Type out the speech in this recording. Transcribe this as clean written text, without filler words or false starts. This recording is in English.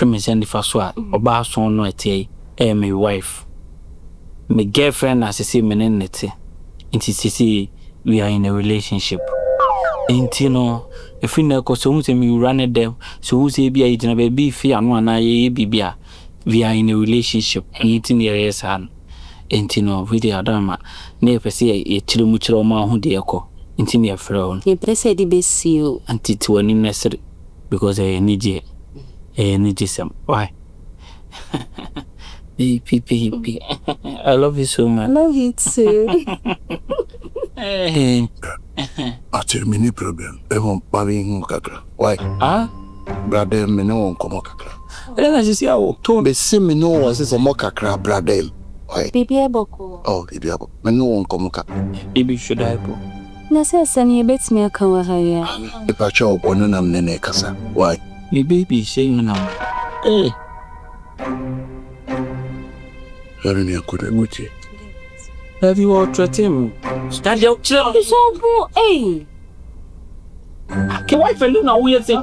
me send the first one. Oba son no ete. My wife. My girlfriend as I say me nete. Inti we are in a relationship. And you know, if we know cause we run it them, so who say be a baby fear and one I be we are in a relationship. And years hand. And you know, we the Adama never say a chimucho ma who de echo. Inti your frown. You press the best you until to an necessary because I need you. I need some. Why? Hippie. I love you so much. I love you too. Hey. I tell me no problem. I won't buy kakra. Why? Brother, me no one come kakra. Then I just see how to be see me no one says more kakra, brother. Why? Baby aboko. Oh, baby aboko. Me no one come kakra. Baby should I po? Na say sani bet me aka wa haya. If I show up on nam nene kasa. Why? Me baby saying now. Hey. Haruni akude muti. Have you all treated him? Study out children. So go, hey. Can wife alone now we say